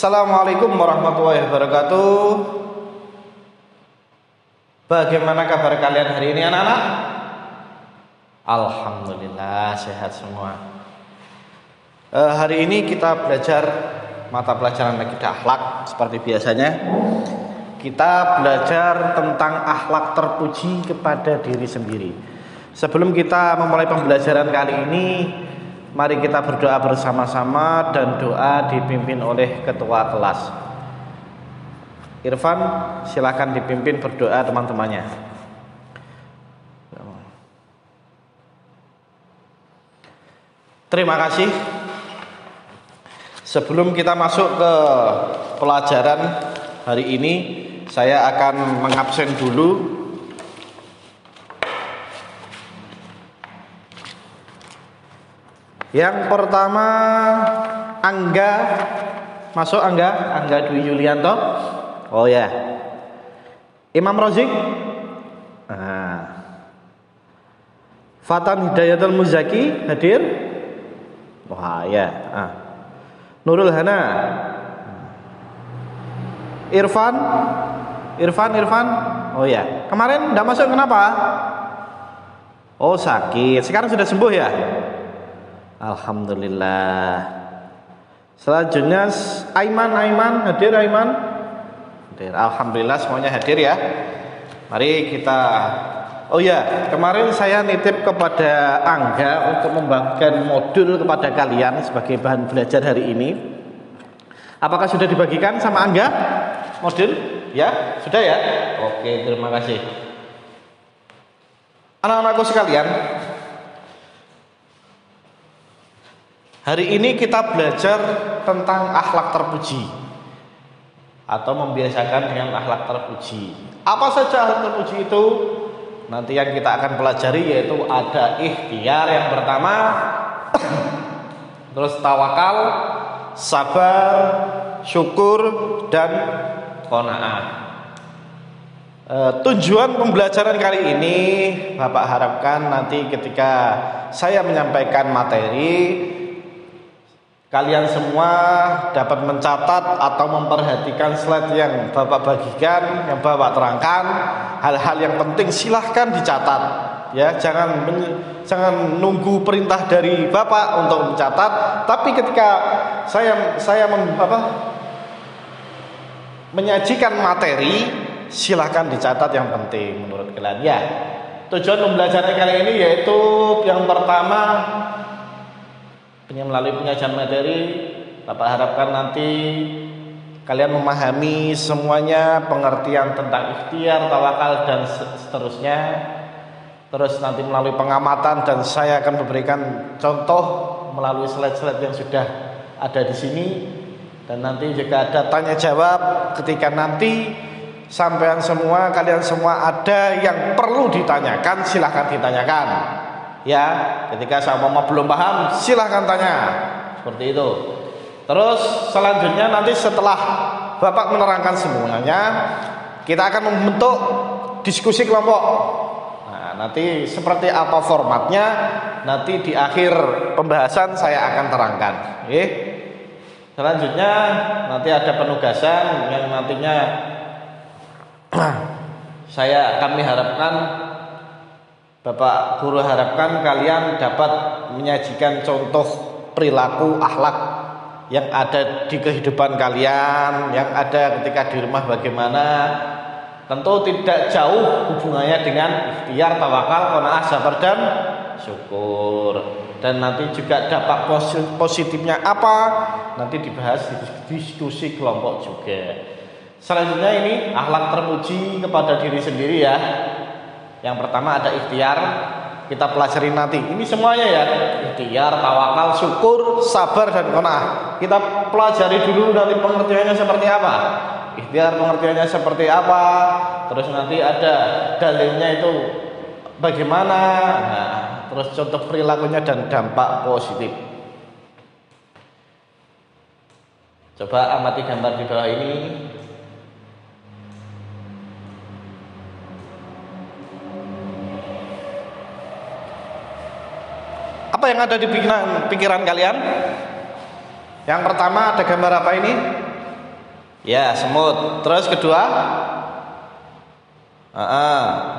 Assalamualaikum warahmatullahi wabarakatuh. Bagaimana kabar kalian hari ini anak-anak? Alhamdulillah sehat semua. Hari ini kita belajar mata pelajaran akidah akhlak seperti biasanya. Kita belajar tentang akhlak terpuji kepada diri sendiri. Sebelum kita memulai pembelajaran kali ini, mari kita berdoa bersama-sama dan doa dipimpin oleh ketua kelas. Irfan, silakan dipimpin berdoa teman-temannya. Terima kasih. Sebelum kita masuk ke pelajaran hari ini, saya akan mengabsen dulu. Yang pertama, Angga. Masuk Angga Dwi Yulianto. Oh ya. Imam Rozik. Fatan Hidayatul Muzaki hadir. Wah ya. Nurul Hana. Irfan. Oh ya. Kemarin enggak masuk kenapa? Oh sakit. Sekarang sudah sembuh ya? Alhamdulillah. Selanjutnya Aiman hadir Aiman? Hadir. Alhamdulillah semuanya hadir ya. Mari kita. Oh ya, kemarin saya nitip kepada Angga untuk membagikan modul kepada kalian sebagai bahan belajar hari ini. Apakah sudah dibagikan sama Angga modul? Ya, sudah ya? Oke, terima kasih. Anak-anakku sekalian, hari ini kita belajar tentang akhlak terpuji atau membiasakan dengan akhlak terpuji. Apa saja akhlak terpuji itu? Nanti yang kita akan pelajari yaitu ada ikhtiar yang pertama, terus tawakal, sabar, syukur, dan qanaah. Tujuan pembelajaran kali ini Bapak harapkan nanti ketika saya menyampaikan materi, kalian semua dapat mencatat atau memperhatikan slide yang Bapak bagikan, yang Bapak terangkan. Hal-hal yang penting silahkan dicatat. Ya, jangan nunggu perintah dari Bapak untuk mencatat. Tapi ketika saya menyajikan materi, silahkan dicatat yang penting menurut kalian. Ya, tujuan pembelajaran kali ini yaitu yang pertama, melalui penyajian materi, Bapak harapkan nanti kalian memahami semuanya, pengertian tentang ikhtiar, tawakal, dan seterusnya. Terus nanti melalui pengamatan dan saya akan memberikan contoh melalui slide-slide yang sudah ada di sini. Dan nanti juga ada tanya jawab ketika nanti sampean semua, kalian semua ada yang perlu ditanyakan, silahkan ditanyakan. Ya, ketika sama belum paham silahkan tanya. Seperti itu. Terus selanjutnya nanti setelah Bapak menerangkan semuanya, kita akan membentuk diskusi kelompok. Nah, nanti seperti apa formatnya, nanti di akhir pembahasan saya akan terangkan. Selanjutnya nanti ada penugasan yang nantinya kami harapkan, Bapak Guru harapkan kalian dapat menyajikan contoh perilaku akhlak yang ada di kehidupan kalian, yang ada ketika di rumah bagaimana. Tentu tidak jauh hubungannya dengan ikhtiar, tawakal, qanaah, sabar, dan syukur. Dan nanti juga dampak positifnya apa, nanti dibahas di diskusi kelompok juga. Selanjutnya ini akhlak terpuji kepada diri sendiri ya. Yang pertama ada ikhtiar, kita pelajari nanti. Ini semuanya ya, ikhtiar, tawakal, syukur, sabar, dan qanaah. Kita pelajari dulu nanti pengertiannya seperti apa. Ikhtiar pengertiannya seperti apa. Terus nanti ada dalilnya itu bagaimana. Nah, terus contoh perilakunya dan dampak positif. Coba amati gambar di bawah ini. Apa yang ada di pikiran kalian? Yang pertama ada gambar apa ini? Ya, semut. Terus kedua,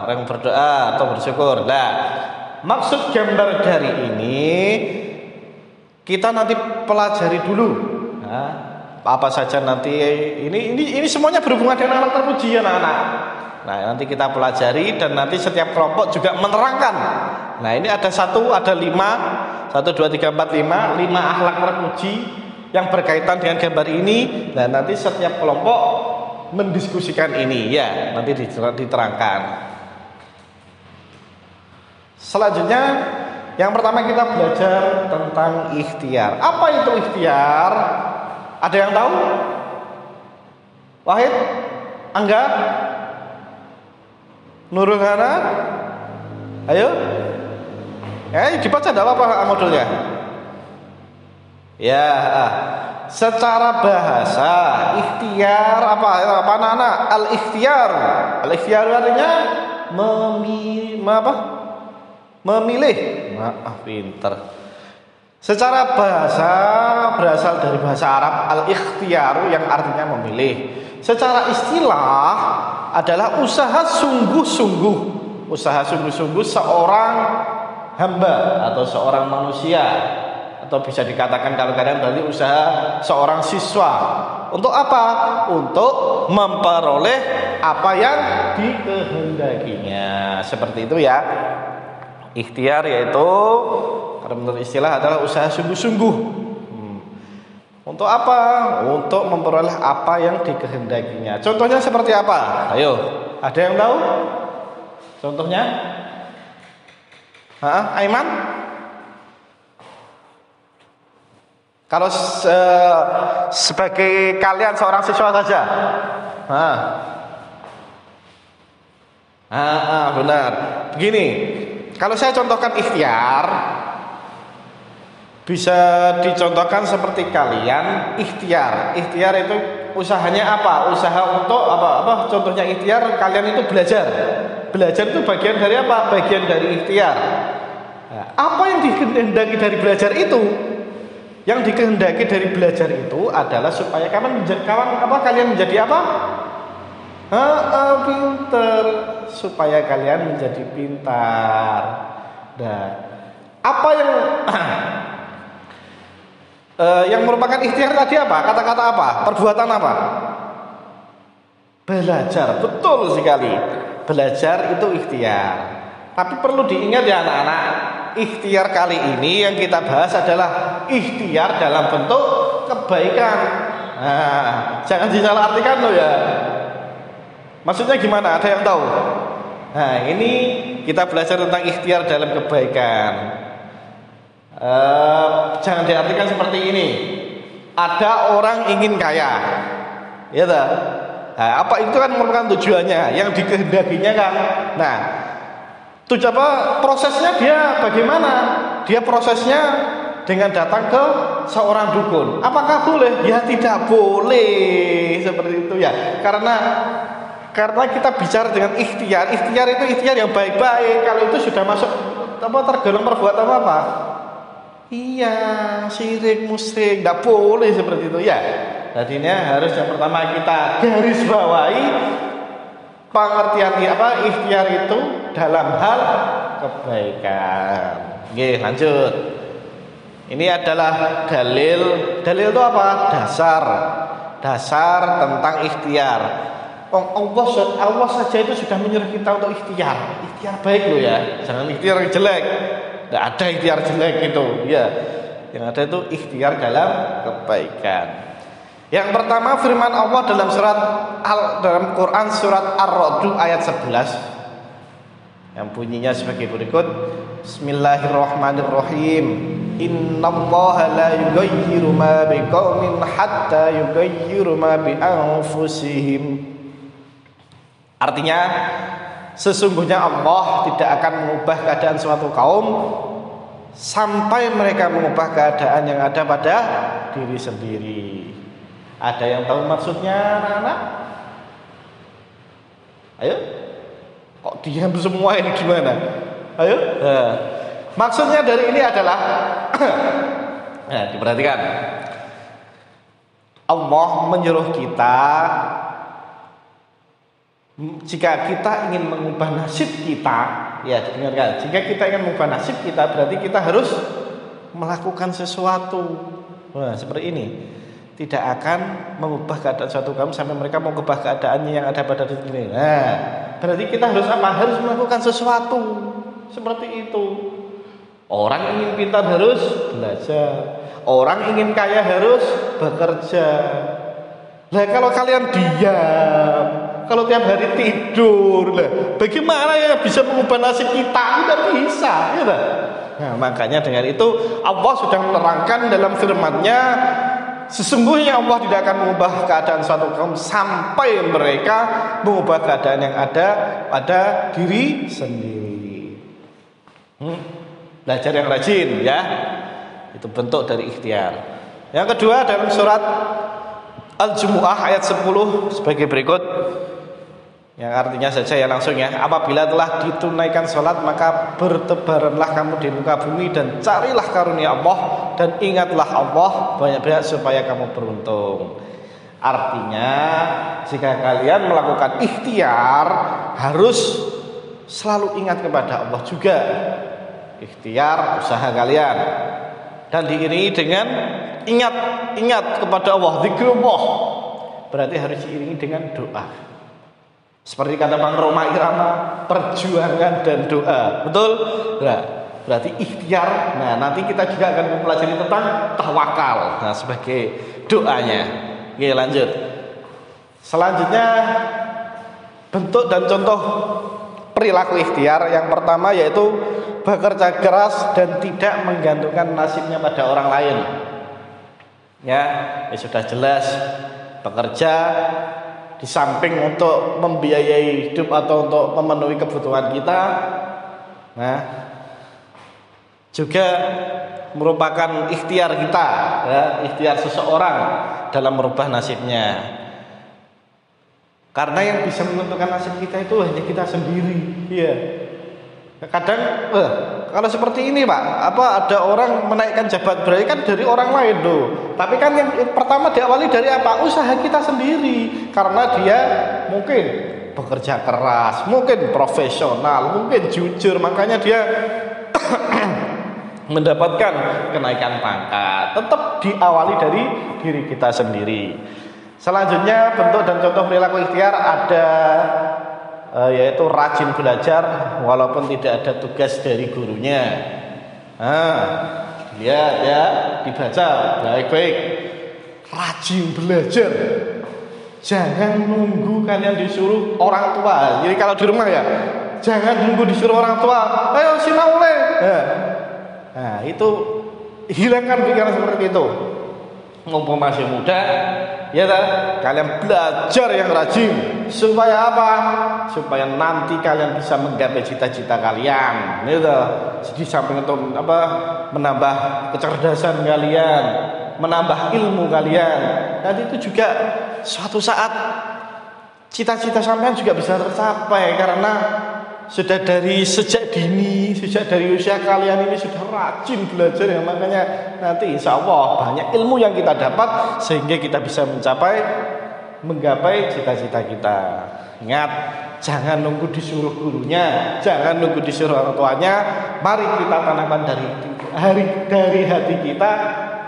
orang berdoa atau bersyukur. Nah, maksud gambar dari ini kita nanti pelajari dulu. Nah, apa saja nanti ini semuanya berhubungan dengan anak terpuji ya anak-anak. Nah, nanti kita pelajari dan nanti setiap kelompok juga menerangkan. Nah, ini ada 5, 1, 2, 3, 4, 5 akhlak terpuji yang berkaitan dengan gambar ini. Dan nanti setiap kelompok mendiskusikan ini ya, nanti diterangkan. Selanjutnya yang pertama kita belajar tentang ikhtiar. Apa itu ikhtiar? Ada yang tahu? Wahid? Angga? Nurul Hana? Ayo? Dibaca tidak apa-apa modulnya. Ya, secara bahasa ikhtiar apa anak-anak? Al-ikhtiar artinya memilih. Maaf, pinter. Secara bahasa berasal dari bahasa Arab al-ikhtiar yang artinya memilih. Secara istilah adalah usaha sungguh-sungguh seorang hamba atau seorang manusia, atau bisa dikatakan kalau kadang berarti usaha seorang siswa. Untuk apa? Untuk memperoleh apa yang dikehendakinya. Seperti itu ya. Ikhtiar yaitu kalau menurut istilah adalah usaha sungguh-sungguh. Untuk apa? Untuk memperoleh apa yang dikehendakinya. Contohnya seperti apa? Ayo, ada yang tahu? Contohnya? Aiman? Kalau sebagai kalian seorang siswa saja. Benar. Begini, kalau saya contohkan ikhtiar, bisa dicontohkan seperti kalian ikhtiar. Ikhtiar itu usahanya apa? Usaha untuk apa? Contohnya ikhtiar, kalian itu belajar. Belajar itu bagian dari apa? Bagian dari ikhtiar. Nah, apa yang dikehendaki dari belajar itu? Yang dikehendaki dari belajar itu adalah supaya kalian menjadi apa? Pintar. Supaya kalian menjadi pintar. Nah, apa yang merupakan ikhtiar tadi apa? Kata-kata apa? Perbuatan apa? Belajar. Betul sekali. Belajar itu ikhtiar. Tapi perlu diingat ya anak-anak, ikhtiar kali ini yang kita bahas adalah ikhtiar dalam bentuk kebaikan. Nah, jangan disalahartikan loh ya. Maksudnya gimana? Ada yang tahu? Nah, ini kita belajar tentang ikhtiar dalam kebaikan. Jangan diartikan seperti ini. Ada orang ingin kaya, ya tak? Nah, apa itu kan merupakan tujuannya, yang dikehendakinya kan. Nah, prosesnya dia bagaimana? Dia prosesnya dengan datang ke seorang dukun. Apakah boleh? Ya tidak boleh seperti itu ya. Karena kita bicara dengan ikhtiar. Ikhtiar itu ikhtiar yang baik-baik. Kalau itu sudah masuk tergolong perbuatan apa? Iya, syirik, musyrik, tidak boleh seperti itu ya. Jadinya harus yang pertama kita garis bawahi pengertian ikhtiar itu dalam hal kebaikan. Oke, lanjut. Ini adalah dalil. Dalil itu apa? Dasar tentang ikhtiar. Allah saja itu sudah menyuruh kita untuk ikhtiar. Ikhtiar baik loh ya. Jangan ikhtiar jelek. Tidak ada ikhtiar jelek itu, ya. Yang ada itu ikhtiar dalam kebaikan. Yang pertama firman Allah dalam Quran surat Ar-Ra'd ayat 11 yang bunyinya sebagai berikut. Bismillahirrahmanirrahim. Innallaha la yughayyiru ma biqaumin hatta yughayyiru ma bi anfusihim. Artinya, sesungguhnya Allah tidak akan mengubah keadaan suatu kaum sampai mereka mengubah keadaan yang ada pada diri sendiri. Ada yang tahu maksudnya anak-anak? Ayo. Kok diam semua ini gimana? Ayo. Maksudnya dari ini adalah diperhatikan. Allah menyuruh kita, jika kita ingin mengubah nasib kita, ya dengarkan, jika kita ingin mengubah nasib kita, berarti kita harus melakukan sesuatu. Nah, seperti ini. Tidak akan mengubah keadaan suatu kaum sampai mereka mengubah keadaannya yang ada pada diri sendiri. Nah, berarti kita harus apa? Harus melakukan sesuatu. Seperti itu. Orang ingin pintar harus belajar. Orang ingin kaya harus bekerja. Nah, kalau kalian diam, kalau tiap hari tidur, lah, bagaimana ya bisa mengubah nasib kita? Tidak bisa, ya. Nah, makanya dengan itu Allah sudah menerangkan dalam firman-Nya, sesungguhnya Allah tidak akan mengubah keadaan suatu kaum sampai mereka mengubah keadaan yang ada pada diri sendiri. Belajar yang rajin, ya. Itu bentuk dari ikhtiar. Yang kedua dalam surat Al-Jumu'ah ayat 10 sebagai berikut, yang artinya saja ya langsung ya, apabila telah ditunaikan sholat maka bertebaranlah kamu di muka bumi dan carilah karunia Allah dan ingatlah Allah banyak-banyak supaya kamu beruntung. Artinya jika kalian melakukan ikhtiar harus selalu ingat kepada Allah juga, ikhtiar usaha kalian, dan diiringi dengan ingat kepada Allah, zikrullah, berarti harus diiringi dengan doa. Seperti kata Bang Roma Irama, perjuangan dan doa. Betul? Nah, berarti ikhtiar. Nah, nanti kita juga akan mempelajari tentang tawakal. Nah, sebagai doanya. Oke, lanjut. Selanjutnya bentuk dan contoh perilaku ikhtiar. Yang pertama yaitu bekerja keras dan tidak menggantungkan nasibnya pada orang lain. Ya sudah jelas, bekerja di samping untuk membiayai hidup atau untuk memenuhi kebutuhan kita, nah juga merupakan ikhtiar kita, ya, ikhtiar seseorang dalam merubah nasibnya. Karena yang bisa menentukan nasib kita itu hanya kita sendiri, ya. Kadang kalau seperti ini Pak, ada orang menaikkan jabat berarti kan dari orang lain loh. Tapi kan yang pertama diawali dari apa? Usaha kita sendiri. Karena dia mungkin bekerja keras, mungkin profesional, mungkin jujur, makanya dia mendapatkan kenaikan pangkat. Tetap diawali dari diri kita sendiri. Selanjutnya bentuk dan contoh perilaku ikhtiar ada yaitu rajin belajar walaupun tidak ada tugas dari gurunya. Lihat ya, dibaca baik-baik. Rajin belajar. Jangan nunggu kalian disuruh orang tua. Jadi kalau di rumah ya, jangan nunggu disuruh orang tua. Ayo sinau le. Nah, itu hilangkan pikiran seperti itu. Mumpung masih muda, ya kalian belajar yang rajin supaya apa? Supaya nanti kalian bisa menggapai cita-cita kalian. Gitu. Di samping itu menambah kecerdasan kalian, menambah ilmu kalian. Nanti itu juga suatu saat cita-cita sampean juga bisa tercapai karena sudah dari sejak dini, sejak dari usia kalian ini sudah rajin belajar ya, makanya nanti insya Allah banyak ilmu yang kita dapat sehingga kita bisa menggapai cita-cita kita. Ingat, jangan nunggu disuruh gurunya, jangan nunggu disuruh orang tuanya. Mari kita tanamkan dari hati kita,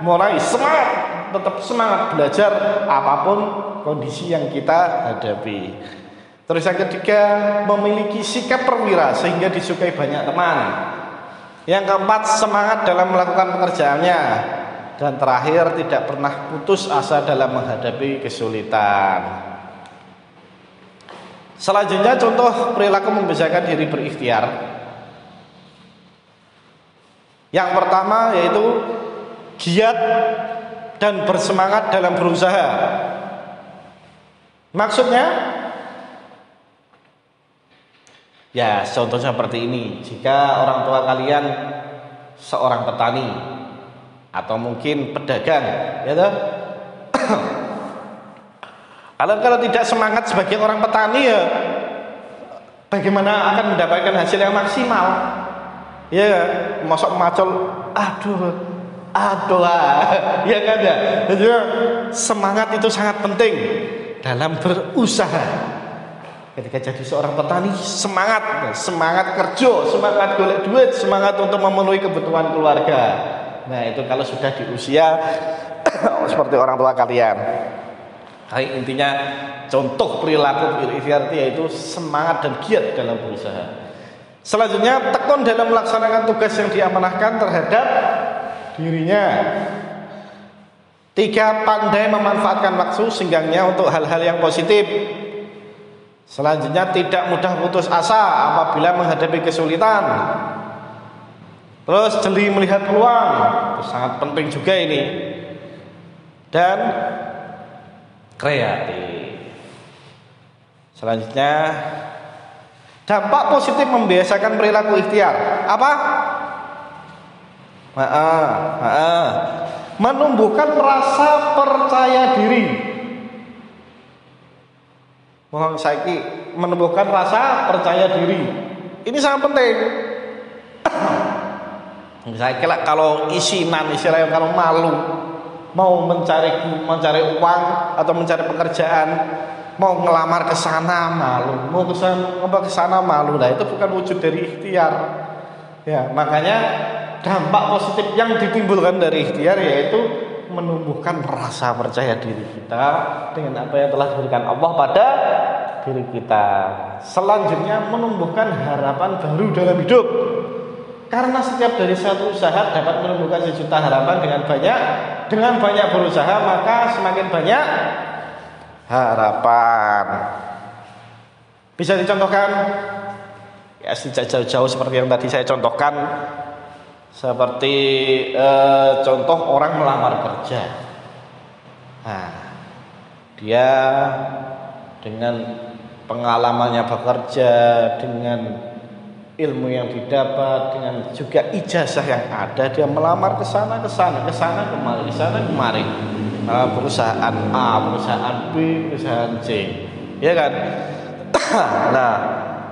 mulai semangat, tetap semangat belajar apapun kondisi yang kita hadapi. Terus yang ketiga, memiliki sikap perwira sehingga disukai banyak teman. Yang keempat, semangat dalam melakukan pekerjaannya. Dan terakhir, tidak pernah putus asa dalam menghadapi kesulitan. Selanjutnya contoh perilaku membiasakan diri berikhtiar. Yang pertama yaitu giat dan bersemangat dalam berusaha. Maksudnya ya contohnya seperti ini. Jika orang tua kalian seorang petani atau mungkin pedagang, ya toh? Kalau tidak semangat sebagai orang petani ya bagaimana akan mendapatkan hasil yang maksimal? Ya, masuk macul, aduh Aduh, ya kan ya. Jadi semangat itu sangat penting dalam berusaha. Ketika jadi seorang petani, semangat kerja, semangat golek duit, semangat untuk memenuhi kebutuhan keluarga. Nah, itu kalau sudah di usia seperti orang tua kalian. Intinya contoh perilaku ikhtiar yaitu semangat dan giat dalam berusaha. Selanjutnya, tekun dalam melaksanakan tugas yang diamanahkan terhadap dirinya. 3, pandai memanfaatkan waktu senggangnya untuk hal-hal yang positif. Selanjutnya, tidak mudah putus asa apabila menghadapi kesulitan. Terus jeli melihat peluang, itu sangat penting juga ini. Dan kreatif. Selanjutnya, dampak positif membiasakan perilaku ikhtiar. Apa? Menumbuhkan rasa percaya diri. Menumbuhkan rasa percaya diri. Ini sangat penting. Saya kira kalau istilahnya kalau malu, mau mencari uang atau mencari pekerjaan, mau ngelamar ke sana malu, mau ke sana malu. Nah, itu bukan wujud dari ikhtiar. Ya, makanya dampak positif yang ditimbulkan dari ikhtiar yaitu menumbuhkan rasa percaya diri kita dengan apa yang telah diberikan Allah pada diri kita. Selanjutnya, menumbuhkan harapan baru dalam hidup. Karena setiap dari satu usaha dapat menumbuhkan sejuta harapan dengan banyak berusaha, maka semakin banyak harapan. Bisa dicontohkan? Ya, sejak jauh-jauh seperti yang tadi saya contohkan. Seperti contoh orang melamar kerja. Nah, dia dengan pengalamannya bekerja, dengan ilmu yang didapat, dengan juga ijazah yang ada, dia melamar ke sana kemari. Perusahaan A, perusahaan B, perusahaan C, ya kan? Nah,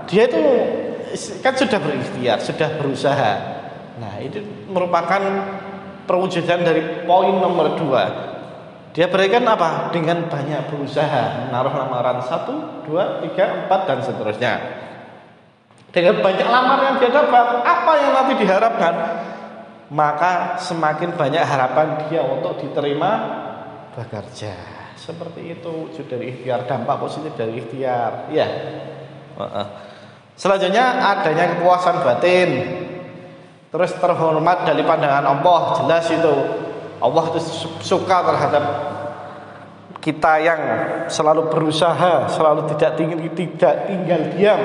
dia itu kan sudah berikhtiar, sudah berusaha. Nah, itu merupakan perwujudan dari poin nomor 2. Dia berikan apa? Dengan banyak berusaha, menaruh lamaran 1, 2, 3, 4 dan seterusnya. Dengan banyak lamar yang dia dapat, apa yang nanti diharapkan? Maka semakin banyak harapan dia untuk diterima bekerja. Seperti itu wujud dari ikhtiar, dampak positif dari ikhtiar. Ya. Selanjutnya, adanya kepuasan batin. Terus terhormat dari pandangan Allah. Jelas itu Allah itu suka terhadap kita yang selalu berusaha, selalu tidak tinggal diam.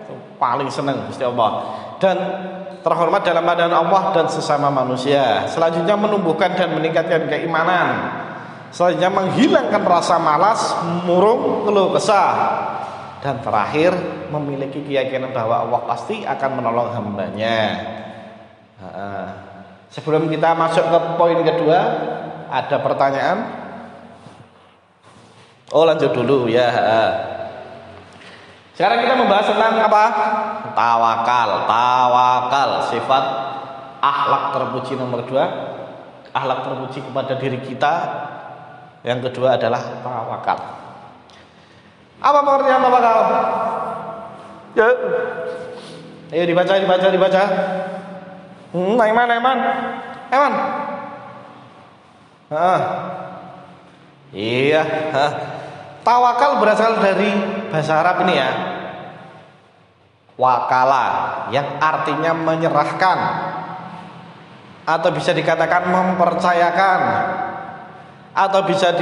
Itu paling senang Gusti Allah. Dan terhormat dalam pandangan Allah dan sesama manusia. Selanjutnya, menumbuhkan dan meningkatkan keimanan. Selanjutnya, menghilangkan rasa malas, murung, keluh kesah. Dan terakhir, memiliki keyakinan bahwa Allah pasti akan menolong hambanya. Sebelum kita masuk ke poin kedua, ada pertanyaan? Oh, lanjut dulu ya. Sekarang kita membahas tentang apa? Tawakal, sifat akhlak terpuji nomor 2. Akhlak terpuji kepada diri kita. Yang kedua adalah tawakal. Apa pengertian tawakal? Ya. Ayo dibaca. Eman. Iya. Tawakal berasal dari bahasa Arab ini ya. Wakala, yang artinya menyerahkan, atau bisa dikatakan mempercayakan, atau bisa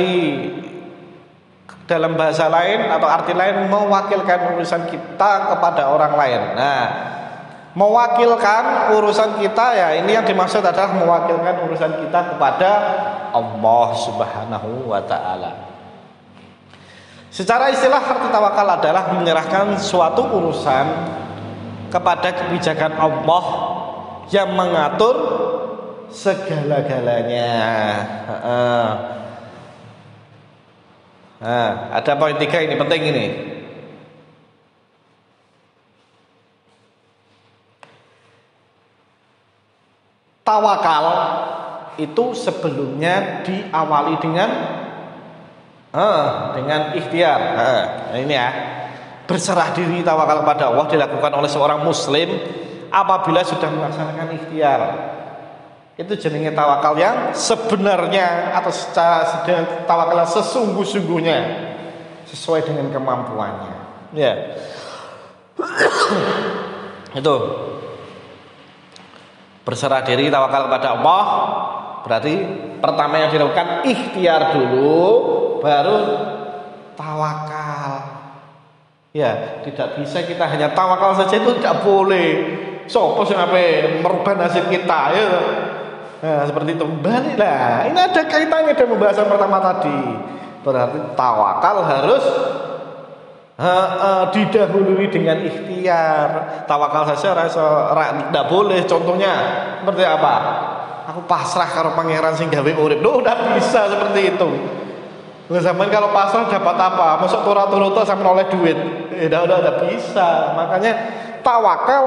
dalam bahasa lain atau arti lain mewakilkan urusan kita kepada orang lain. Nah, mewakilkan urusan kita ya, ini yang dimaksud adalah mewakilkan urusan kita kepada Allah Subhanahu wa taala. Secara istilah arti tawakal adalah menyerahkan suatu urusan kepada kebijakan Allah yang mengatur segala-galanya. Ada poin 3 ini penting ini. Tawakal itu sebelumnya diawali dengan ikhtiar. Nah ini ya, berserah diri tawakal kepada Allah dilakukan oleh seorang muslim apabila sudah melaksanakan ikhtiar. Itu jenenge tawakal yang sebenarnya atau secara tawakal yang sesungguh-sungguhnya sesuai dengan kemampuannya. Ya. Itu berserah diri tawakal kepada Allah berarti pertama yang dilakukan ikhtiar dulu baru tawakal. Ya, tidak bisa kita hanya tawakal saja, itu tidak boleh. Sopo sing ape merubah nasib kita ya. Nah, seperti itu. Baliklah. Ini ada kaitannya dengan pembahasan pertama tadi. Berarti tawakal harus didahului dengan ikhtiar. Tawakal saja tidak boleh. Contohnya seperti apa? Aku pasrah karo pangeran sing gawe urip. Loh, udah bisa seperti itu. Lah zaman kalau pasrah dapat apa? Masuk turut-turut sampai oleh duit. Udah bisa. Makanya tawakal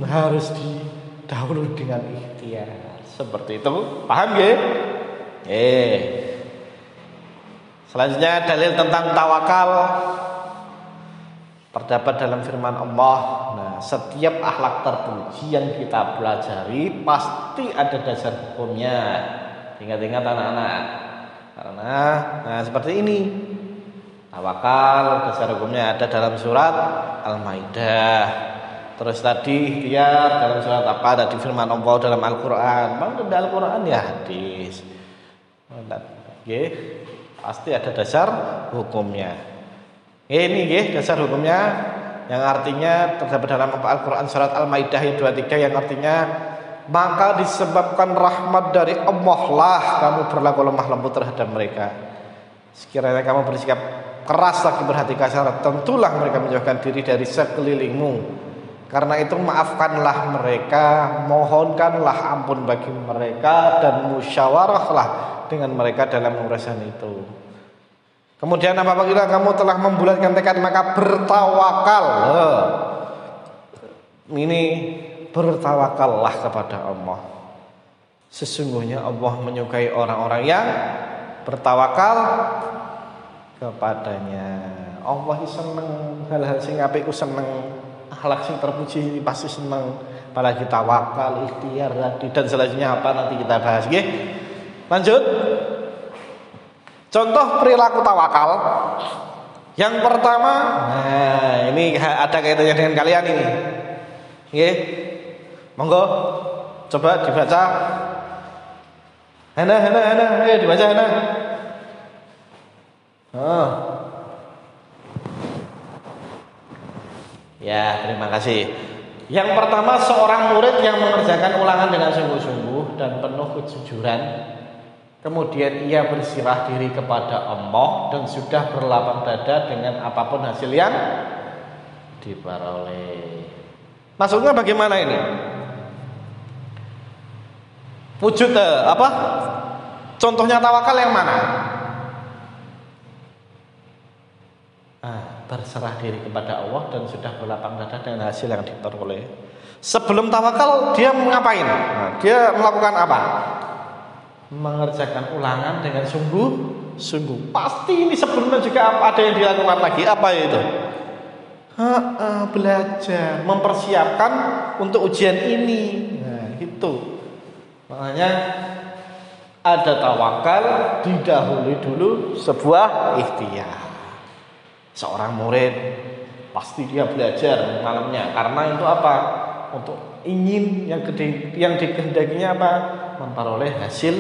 harus didahului dengan ikhtiar. Seperti itu. Paham ya? Selanjutnya dalil tentang tawakal terdapat dalam firman Allah. Nah, setiap akhlak terpuji yang kita pelajari pasti ada dasar hukumnya. Ingat-ingat anak-anak. Karena seperti ini. Tawakal dasar hukumnya ada dalam surat Al-Maidah. Terus tadi ikhtiar dalam surat apa? Ada di firman Allah dalam Al-Qur'an. Bang dalam Al-Qur'an ya hadis. Pasti ada dasar hukumnya. Ini dasar hukumnya yang artinya terdapat dalam Al-Qur'an surat Al-Maidah ayat 23 yang artinya maka disebabkan rahmat dari Allah lah kamu berlaku lemah lembut terhadap mereka. Sekiranya kamu bersikap keras lagi berhati kasar, tentulah mereka menjauhkan diri dari sekelilingmu. Karena itu maafkanlah mereka, mohonkanlah ampun bagi mereka dan musyawarahlah dengan mereka dalam urusan itu. Kemudian apabila kamu telah membulatkan tekad maka bertawakal. Ini bertawakallah kepada Allah. Sesungguhnya Allah menyukai orang-orang yang bertawakal kepadanya. Allah seneng hal-hal sing apik ku seneng. Akhlak sing terpuji pasti seneng, apalagi tawakal, ikhtiar tadi dan selanjutnya apa nanti kita bahas nggih. Lanjut. Contoh perilaku tawakal. Yang pertama, ini ada kaitannya dengan kalian ini. Nggih. Monggo coba dibaca. Hana, ayo dibaca Hana. Ya, terima kasih. Yang pertama, seorang murid yang mengerjakan ulangan dengan sungguh-sungguh dan penuh kejujuran, kemudian ia berserah diri kepada Allah dan sudah berlapang dada dengan apapun hasil yang diperoleh. Maksudnya bagaimana ini? Wujud apa? Contohnya tawakal yang mana? Berserah diri kepada Allah dan sudah berlapang dada dengan hasil yang diperoleh. Sebelum tawakal dia ngapain? Dia melakukan apa? Mengerjakan ulangan dengan sungguh-sungguh. Pasti ini sebelumnya juga ada yang dilakukan lagi. Apa itu? Belajar, mempersiapkan untuk ujian ini. Nah, itu. Makanya ada tawakal didahului dulu sebuah ikhtiar. Seorang murid pasti dia belajar malamnya karena itu apa? Untuk ingin yang dikehendakinya apa? Memperoleh hasil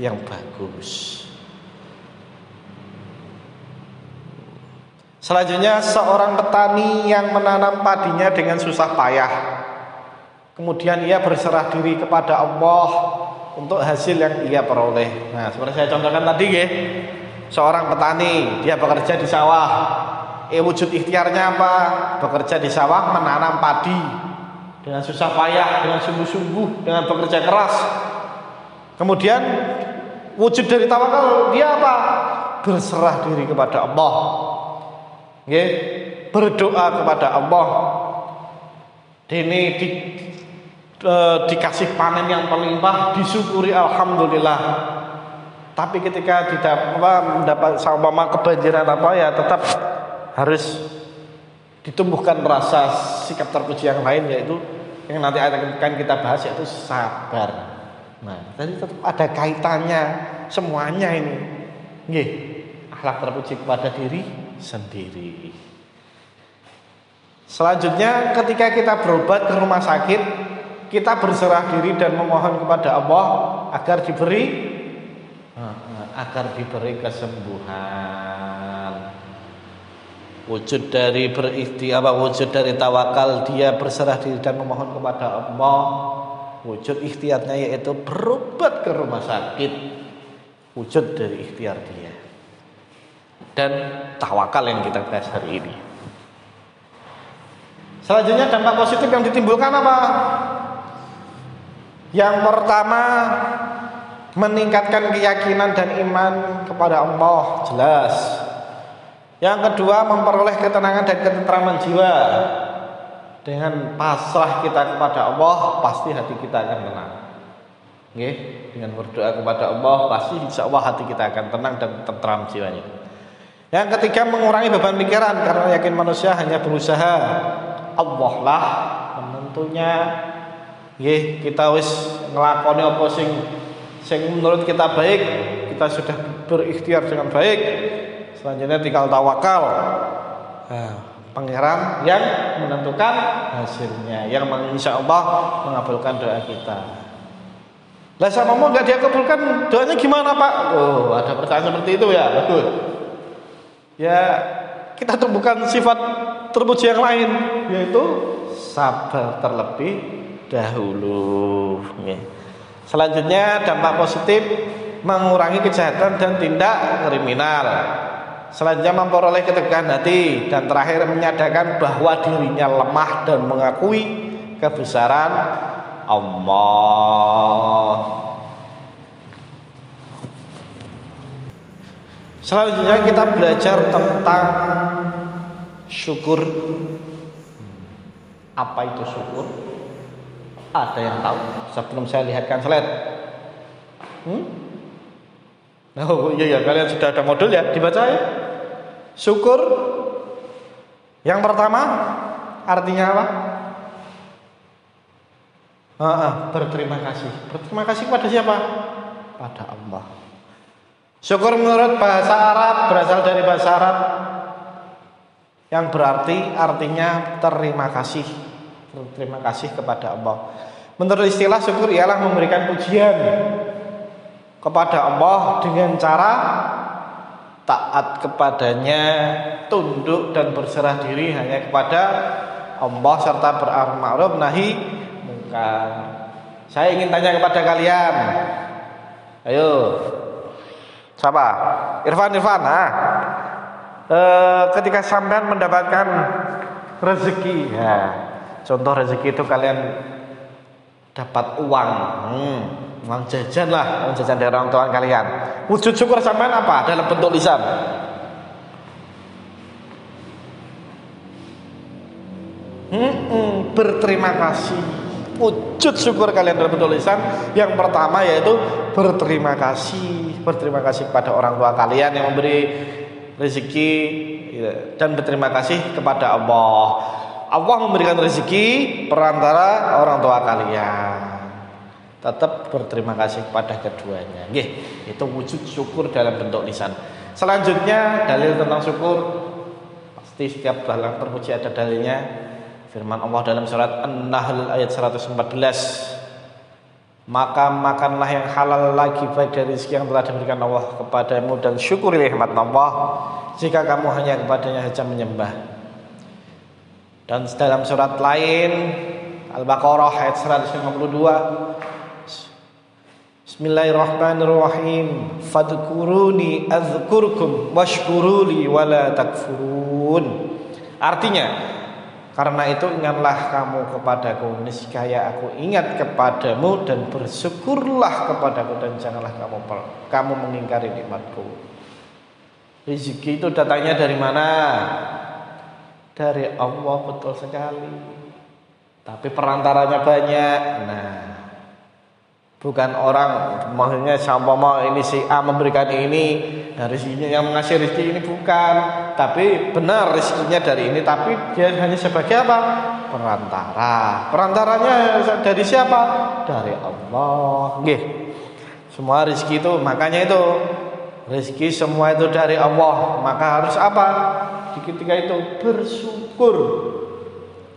yang bagus. Selanjutnya seorang petani yang menanam padinya dengan susah payah. Kemudian ia berserah diri kepada Allah untuk hasil yang ia peroleh. Nah, seperti saya contohkan tadi ya. Seorang petani, dia bekerja di sawah. Wujud ikhtiarnya apa? Bekerja di sawah, menanam padi dengan susah payah, dengan sungguh-sungguh, dengan bekerja keras. Kemudian wujud dari tawakal dia apa? Berserah diri kepada Allah. Berdoa kepada Allah. Ini dikasih panen yang melimpah, disyukuri alhamdulillah. Tapi ketika tidak mendapat sama kebanjiran apa ya, tetap harus ditumbuhkan rasa sikap terpuji yang lain, yaitu yang nanti akan kita bahas, yaitu sabar. Nah, jadi tetap ada kaitannya semuanya ini. Nggih, akhlak terpuji kepada diri sendiri. Selanjutnya ketika kita berobat ke rumah sakit, kita berserah diri dan memohon kepada Allah agar diberi kesembuhan. Wujud dari wujud dari tawakal, dia berserah diri dan memohon kepada Allah. Wujud ikhtiarnya yaitu berobat ke rumah sakit. Wujud dari ikhtiar dia. Dan tawakal yang kita bahas hari ini. Selanjutnya dampak positif yang ditimbulkan apa? Yang pertama, meningkatkan keyakinan dan iman kepada Allah, jelas. Yang kedua, memperoleh ketenangan dan ketentraman jiwa. Dengan pasrah kita kepada Allah, pasti hati kita akan tenang. Nggih, dengan berdoa kepada Allah, pasti insya Allah hati kita akan tenang dan tentram jiwanya. Yang ketiga, mengurangi beban pikiran, karena yakin manusia hanya berusaha, Allah lah penentunya. Nggih, kita wis nglakoni apa sing menurut kita baik, kita sudah berikhtiar dengan baik. Selanjutnya tinggal tawakal. Pangeran yang menentukan hasilnya, yang insya Allah mengabulkan doa kita. Lah sama mau nggak dia kabulkan, doanya gimana Pak? Oh, ada pertanyaan seperti itu ya, betul. Ya, kita tumbuhkan sifat terpuji yang lain, yaitu sabar terlebih dahulu. Selanjutnya dampak positif, mengurangi kejahatan dan tindak kriminal. Selanjutnya memperoleh keteguhan hati, dan terakhir menyadarkan bahwa dirinya lemah dan mengakui kebesaran Allah. Selanjutnya kita belajar tentang syukur. Apa itu syukur? Ada yang tahu? Sebelum saya lihatkan slide. Oh iya, kalian sudah ada modul ya, dibaca ya. Syukur yang pertama artinya apa? Berterima kasih. Berterima kasih kepada siapa? Pada Allah. Syukur menurut bahasa Arab berasal dari bahasa Arab yang artinya terima kasih. Terima kasih kepada Allah. Menurut istilah syukur ialah memberikan pujian kepada Allah dengan cara taat kepadanya, tunduk dan berserah diri hanya kepada Allah, serta beramar ma'ruf nahi mungkar. Saya ingin tanya kepada kalian. Ayo. Siapa? Irfan. Ketika sampean mendapatkan rezeki, ya, contoh rezeki itu kalian dapat uang, uang jajan lah, uang jajan dari orang tua kalian. Wujud syukur sampean apa? Dalam bentuk lisan. Berterima kasih. Wujud syukur kalian dalam bentuk lisan yang pertama yaitu berterima kasih. Berterima kasih kepada orang tua kalian yang memberi rezeki, dan berterima kasih kepada Allah. Allah memberikan rezeki perantara orang tua kalian. Tetap berterima kasih kepada keduanya. Nggih, itu wujud syukur dalam bentuk lisan. Selanjutnya dalil tentang syukur. Pasti setiap dalam terpuji ada dalilnya. Firman Allah dalam surat An-Nahl ayat 114. Maka makanlah yang halal lagi baik dari rezeki yang telah diberikan Allah kepadamu, dan syukuri nikmat Allah jika kamu hanya kepadanya saja menyembah. Dan dalam surat lain Al-Baqarah ayat 152, Bismillahirrahmanirrahim, fadkuruni adzkurkum washkuruli wala takfurun. Artinya, karena itu ingatlah kamu kepadaku, niscaya aku ingat kepadamu, dan bersyukurlah kepadaku, dan janganlah kamu mengingkari nikmatku. Rezeki itu datangnya dari mana? Dari Allah, betul sekali. tapi perantaranya banyak. Nah, bukan orang, maksudnya siapa mau ini si A memberikan ini, nah rezekinya yang mengasih rezeki ini bukan, tapi benar rezekinya dari ini, tapi dia hanya sebagai apa? Perantara. Perantaranya dari siapa? Dari Allah. Nggih. Semua rezeki itu, makanya itu rezeki semua itu dari Allah, maka harus apa? Di ketika itu bersyukur.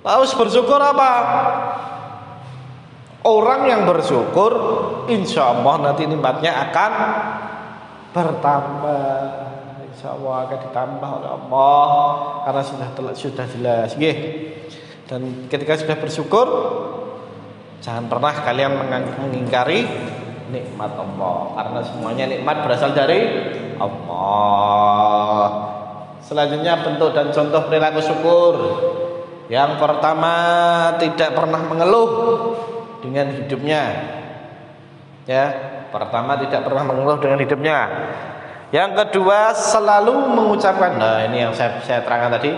Harus bersyukur apa? Orang yang bersyukur, insya Allah nanti nikmatnya akan bertambah. Insya Allah akan ditambah oleh Allah, karena sudah jelas. Dan ketika sudah bersyukur, jangan pernah kalian mengingkari nikmat Allah, karena semuanya nikmat berasal dari Allah. Selanjutnya bentuk dan contoh perilaku syukur. Yang pertama, tidak pernah mengeluh dengan hidupnya. Ya, pertama tidak pernah mengeluh dengan hidupnya. Yang kedua, selalu mengucapkan, nah ini yang saya terangkan tadi,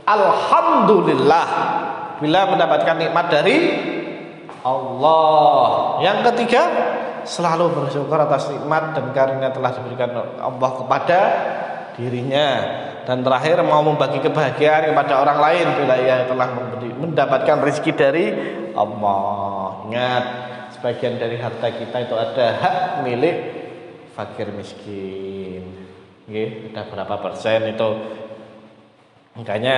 alhamdulillah bila mendapatkan nikmat dari Allah. Yang ketiga, selalu bersyukur atas nikmat dan karunia telah diberikan Allah kepada dirinya. Dan terakhir, mau membagi kebahagiaan kepada orang lain bila ia telah mendapatkan rezeki dari Allah. Ingat, sebagian dari harta kita itu ada hak milik fakir miskin. Ada berapa persen itu? Makanya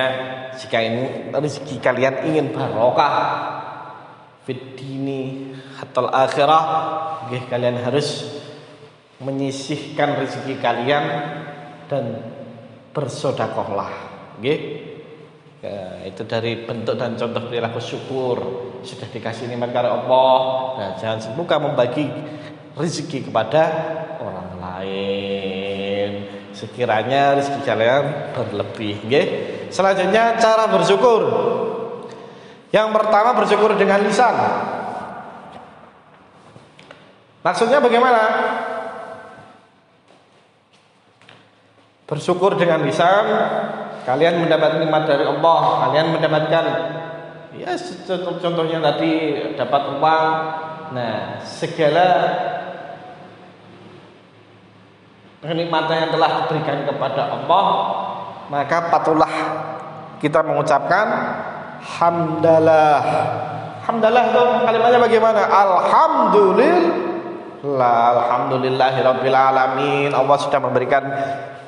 jika ini rezeki kalian ingin barokah fid dini hatta akhirah, kalian harus menyisihkan rezeki kalian dan bersedekahlah. Ya, itu dari bentuk dan contoh perilaku syukur. Sudah dikasih nikmat karena Allah, nah jangan semoga membagi rezeki kepada orang lain sekiranya rezeki kalian berlebih. Selanjutnya cara bersyukur. Yang pertama, bersyukur dengan lisan. Maksudnya bagaimana? Bersyukur dengan lisan, kalian mendapat nikmat dari Allah, kalian mendapatkan, ya contohnya tadi dapat uang. Nah, segala kenikmatan yang telah diberikan kepada Allah, maka patutlah kita mengucapkan hamdalah. Hamdalah itu kalimatnya bagaimana? Alhamdulillahirabbil alamin. Allah sudah memberikan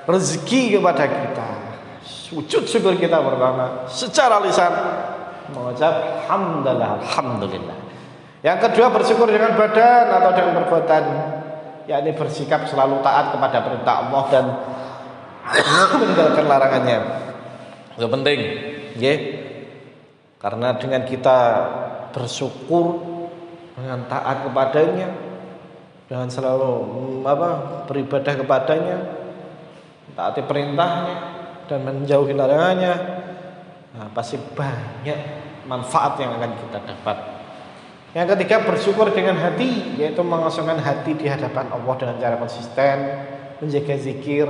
rezeki kepada kita. Wujud syukur kita pertama secara lisan mengucap hamdalah, alhamdulillah. Yang kedua, bersyukur dengan badan atau dengan perbuatan, yakni bersikap selalu taat kepada perintah Allah dan meninggalkan larangannya. Itu penting, karena dengan kita bersyukur dengan taat kepadanya, dengan selalu beribadah kepadanya, taati perintahnya dan menjauhi larangannya, nah, pasti banyak manfaat yang akan kita dapat. Yang ketiga, bersyukur dengan hati, yaitu mengosongkan hati di hadapan Allah dengan cara konsisten menjaga zikir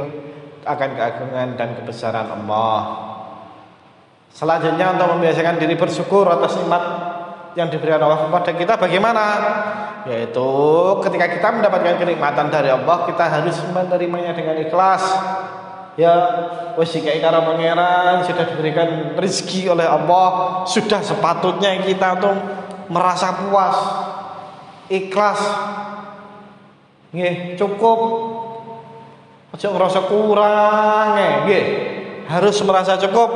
akan keagungan dan kebesaran Allah. Selanjutnya, untuk membiasakan diri bersyukur atas nikmat yang diberikan Allah kepada kita bagaimana? Yaitu ketika kita mendapatkan kenikmatan dari Allah, kita harus menerimanya dengan ikhlas. Ya, wis iki karo pangeran sudah diberikan rezeki oleh Allah, sudah sepatutnya kita untuk merasa puas, ikhlas. Nggih, cukup. Aja ngerasa kurang, nggih. Harus merasa cukup.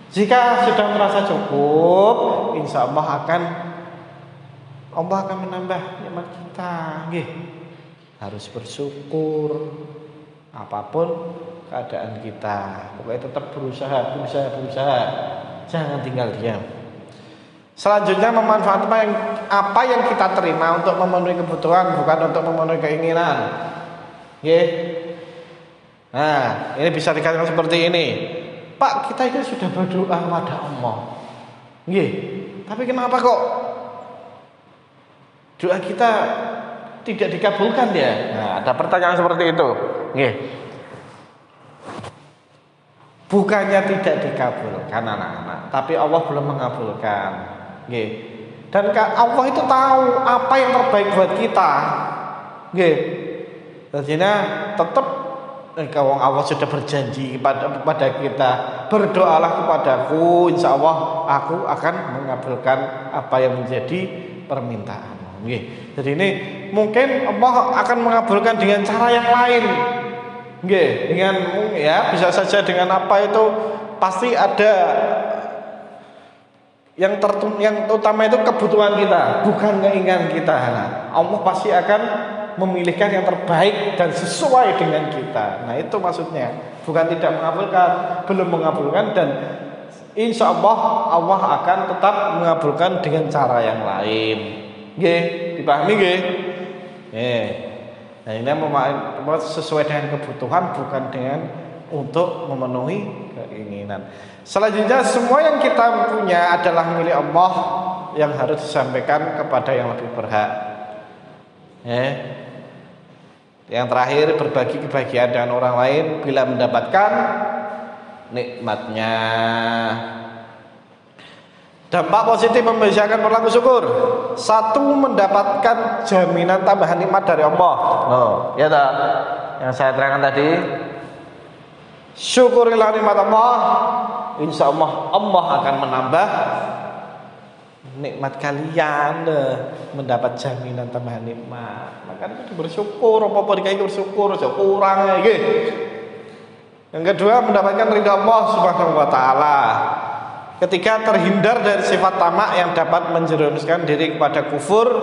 Jika sudah merasa cukup, insya Allah akan menambah nikmat kita. Nggih. Harus bersyukur apapun keadaan kita. Pokoknya tetap berusaha. Jangan tinggal diam. Selanjutnya, memanfaatkan apa yang kita terima untuk memenuhi kebutuhan, bukan untuk memenuhi keinginan. Nah, ini bisa dikatakan seperti ini. Pak, kita itu sudah berdoa kepada Allah. Tapi kenapa kok doa kita tidak dikabulkan ya? Nah, ada pertanyaan seperti itu. Bukannya tidak dikabulkan anak-anak, tapi Allah belum mengabulkan. Nggih. Dan Allah itu tahu apa yang terbaik buat kita. Nggih. Jadi tetap kalau Allah sudah berjanji kepada kita, berdoalah kepadaku, insya Allah aku akan mengabulkan apa yang menjadi permintaan. Nggih. Jadi ini mungkin Allah akan mengabulkan dengan cara yang lain. Nggih, dengan ya bisa saja dengan apa itu pasti ada yang utama itu kebutuhan kita, bukan keinginan kita. Nah, Allah pasti akan memilihkan yang terbaik dan sesuai dengan kita. Nah, itu maksudnya. Bukan tidak mengabulkan, belum mengabulkan, dan insya Allah Allah akan tetap mengabulkan dengan cara yang lain. Nggih, dipahami nggih? Nah, ini sesuai dengan kebutuhan, bukan dengan untuk memenuhi keinginan. Selanjutnya, semua yang kita punya adalah milik Allah yang harus disampaikan kepada yang lebih berhak. Yang terakhir, berbagi kebahagiaan dengan orang lain bila mendapatkan nikmatnya. Dampak positif membiasakan berlaku syukur. Satu, mendapatkan jaminan tambahan nikmat dari Allah. Ya tak? Yang saya terangkan tadi. Syukurilah nikmat Allah. Insya Allah Allah akan menambah nikmat kalian, mendapat jaminan tambahan nikmat. Maka itu bersyukur. Apa-apa dikasih bersyukur, kurang lagi. Yang kedua, mendapatkan ridha Allah Subhanahu wa taala. Ketiga, terhindar dari sifat tamak yang dapat menjerumuskan diri kepada kufur.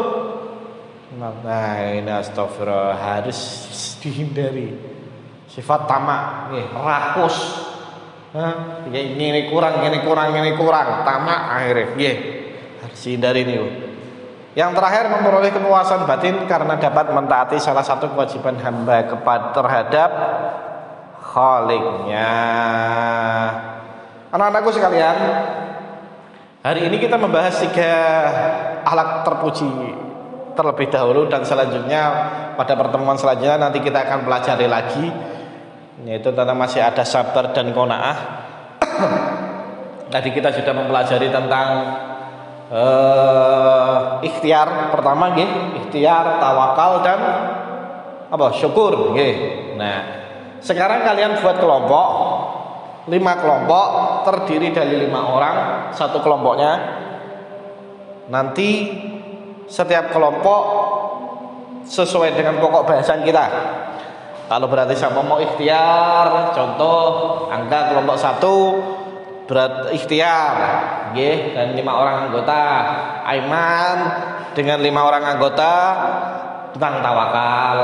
Nah, ini astagfirullah, harus dihindari sifat tamak, rakus. Ini kurang, tamak akhirnya. Harus dihindari ini. Yang terakhir, memperoleh kepuasan batin karena dapat mentaati salah satu kewajiban hamba terhadap Khaliqnya. Anak-anakku sekalian, hari ini kita membahas 3 akhlak terpuji terlebih dahulu, dan selanjutnya pada pertemuan selanjutnya nanti kita akan pelajari lagi, yaitu tentang masih ada sabar dan qanaah. Tadi kita sudah mempelajari tentang ikhtiar pertama, ikhtiar, tawakal, dan syukur. Nah, sekarang kalian buat kelompok 5 kelompok terdiri dari 5 orang satu kelompoknya. Nanti setiap kelompok sesuai dengan pokok bahasan kita. Kalau berarti sama mau ikhtiar, contoh angka kelompok 1 berat ikhtiar, dan 5 orang anggota. Aiman dengan 5 orang anggota tentang tawakal,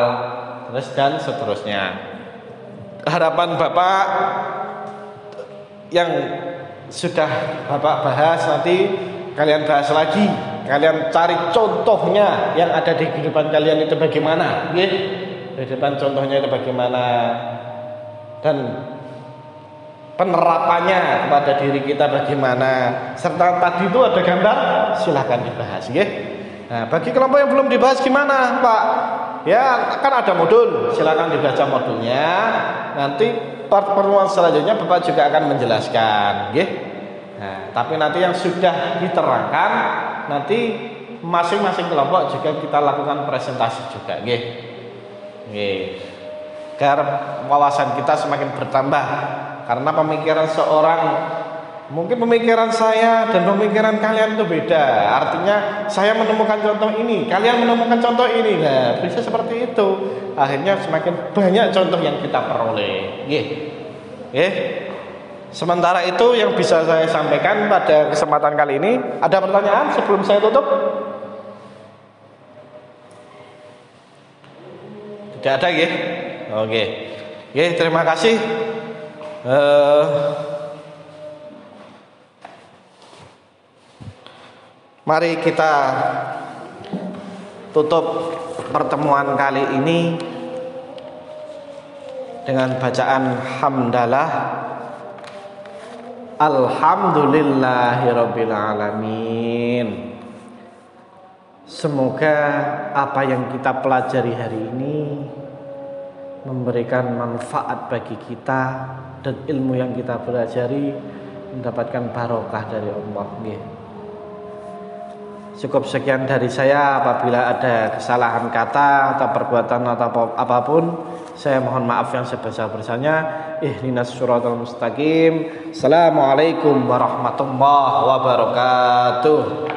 terus dan seterusnya. Harapan Bapak yang sudah Bapak bahas, nanti kalian bahas lagi, kalian cari contohnya yang ada di kehidupan kalian itu bagaimana, kehidupan contohnya itu bagaimana, dan penerapannya kepada diri kita bagaimana, serta tadi itu ada gambar, silahkan dibahas. Nah, bagi kelompok yang belum dibahas gimana, Pak? Ya, kan ada modul, silahkan dibaca modulnya. Nanti pertemuan selanjutnya Bapak juga akan menjelaskan, Nah, tapi nanti yang sudah diterangkan, nanti masing-masing kelompok juga kita lakukan presentasi juga, agar wawasan kita semakin bertambah. Karena pemikiran seorang, mungkin pemikiran saya dan pemikiran kalian itu beda. Artinya saya menemukan contoh ini, kalian menemukan contoh ini. Nah, bisa seperti itu. Akhirnya semakin banyak contoh yang kita peroleh. Sementara itu yang bisa saya sampaikan pada kesempatan kali ini. Ada pertanyaan sebelum saya tutup? Tidak ada, Oke. Terima kasih. Mari kita tutup pertemuan kali ini dengan bacaan hamdalah. Alhamdulillahirabbil alamin. Semoga apa yang kita pelajari hari ini memberikan manfaat bagi kita dan ilmu yang kita pelajari mendapatkan barokah dari Allah. Cukup sekian dari saya. Apabila ada kesalahan kata atau perbuatan atau apapun, saya mohon maaf yang sebesar-besarnya. Ihdinas siratal mustaqim. Assalamualaikum warahmatullahi wabarakatuh.